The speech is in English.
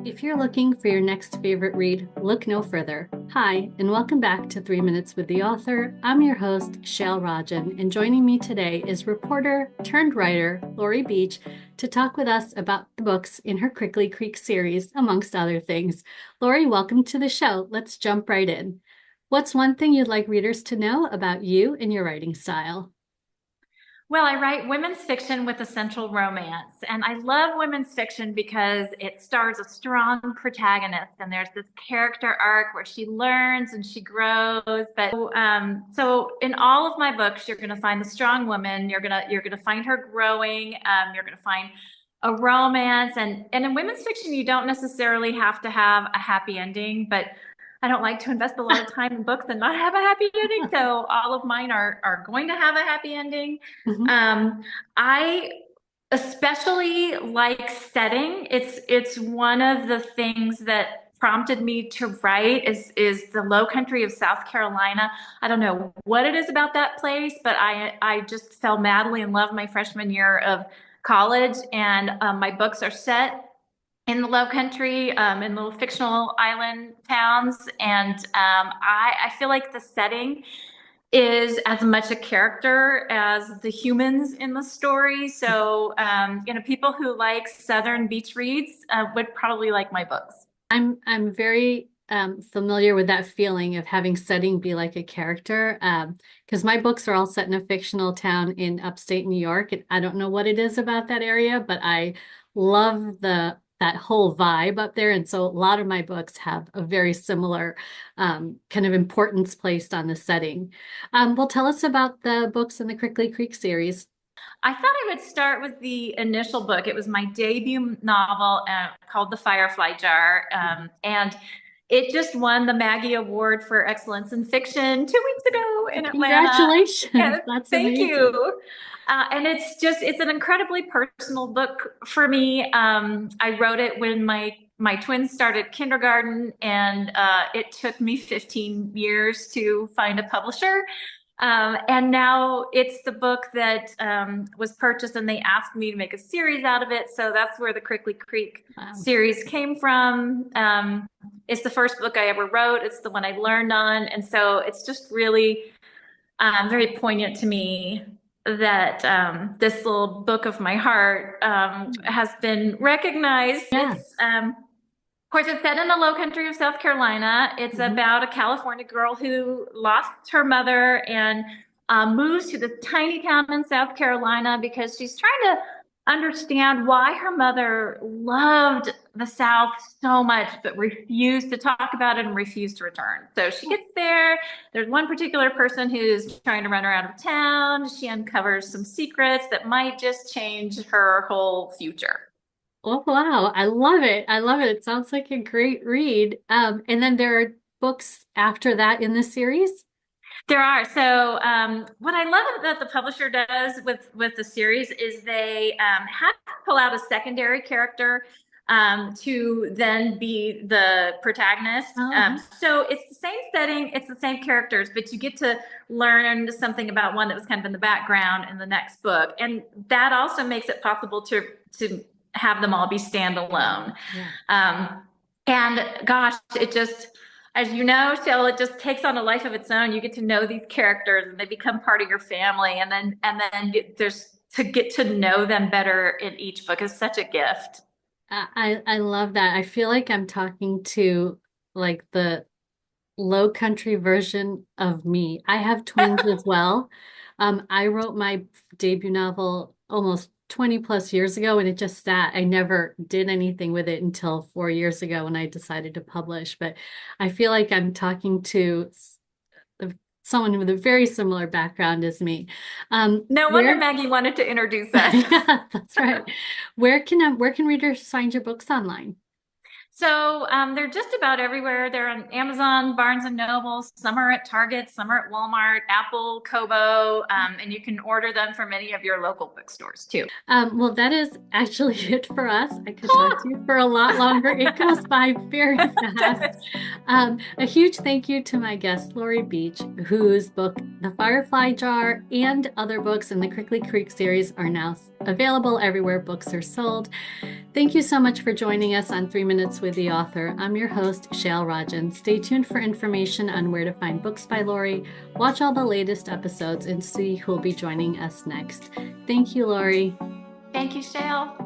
If you're looking for your next favorite read, look no further. Hi, and welcome back to 3 Minutes with the Author. I'm your host, Shail Rajan, and joining me today is reporter turned writer Laurie Beach to talk with us about the books in her Crickley Creek series, amongst other things. Laurie, welcome to the show. Let's jump right in. What's one thing you'd like readers to know about you and your writing style? Well, I write women's fiction with a central romance, and I love women's fiction because it stars a strong protagonist, and there's this character arc where she learns and she grows. So in all of my books, you're going to find the strong woman. You're gonna find her growing. You're going to find a romance, and in women's fiction, you don't necessarily have to have a happy ending, but I don't like to invest a lot of time in books and not have a happy ending. So all of mine are going to have a happy ending. Mhm. I especially like setting. It's one of the things that prompted me to write is the Lowcountry of South Carolina. I don't know what it is about that place, but I just fell madly in love my freshman year of college, and my books are set in the Lowcountry, in little fictional island towns, and I feel like the setting is as much a character as the humans in the story. So, people who like Southern beach reads would probably like my books. I'm very familiar with that feeling of having setting be like a character. Because my books are all set in a fictional town in upstate New York, and I don't know what it is about that area, but I love that whole vibe up there. And so a lot of my books have a very similar kind of importance placed on the setting. Well, tell us about the books in the Crickley Creek series. I thought I would start with the initial book. It was my debut novel called The Firefly Jar. And it just won the Maggie Award for Excellence in Fiction 2 weeks ago in Atlanta. Congratulations. Yes, That's thank amazing. you. And it's an incredibly personal book for me. I wrote it when my twins started kindergarten, and it took me 15 years to find a publisher. And now it's the book that was purchased, and they asked me to make a series out of it. So that's where the Crickley Creek Wow. series came from. It's the first book I ever wrote. It's the one I learned on. And so it's just really very poignant to me that this little book of my heart has been recognized. Yeah. Of course, it's set in the low country of South Carolina. It's Mhm. about a California girl who lost her mother and moves to this tiny town in South Carolina because she's trying to understand why her mother loved the South so much, but refused to talk about it and refused to return. So she gets there. There's one particular person who's trying to run her out of town. She uncovers some secrets that might just change her whole future. Oh, wow. I love it. I love it. It sounds like a great read. And then there are books after that in the series. There are. So what I love that the publisher does with the series is they have to pull out a secondary character to then be the protagonist. Oh, So it's the same setting, it's the same characters, but you get to learn something about one that was kind of in the background in the next book, and that also makes it possible to have them all be standalone. yeah. Um, and gosh, it just, as you know, Shell, it just takes on a life of its own. You get to know these characters, and they become part of your family, and then there's to get to know them better in each book is such a gift. I love that. I feel like I'm talking to like the low country version of me. I have twins as well. I wrote my debut novel almost 20 plus years ago, and it just sat. I never did anything with it until 4 years ago when I decided to publish. But I feel like I'm talking to someone with a very similar background as me. No wonder Where? Maggie wanted to introduce us. Yeah, that's right. Where can readers find your books online? So they're just about everywhere. They're on Amazon, Barnes and Noble. Some are at Target, some are at Walmart, Apple, Kobo, and you can order them from any of your local bookstores too. Well, that is actually it for us. I could talk to you for a lot longer. It goes by very fast. A huge thank you to my guest, Laurie Beach, whose book, The Firefly Jar, and other books in the Crickley Creek series are now available everywhere books are sold. Thank you so much for joining us on 3 Minutes with the author. I'm your host, Shail Rajan. Stay tuned for information on where to find books by Laurie. Watch all the latest episodes and see who'll be joining us next. Thank you, Laurie. Thank you, Shail.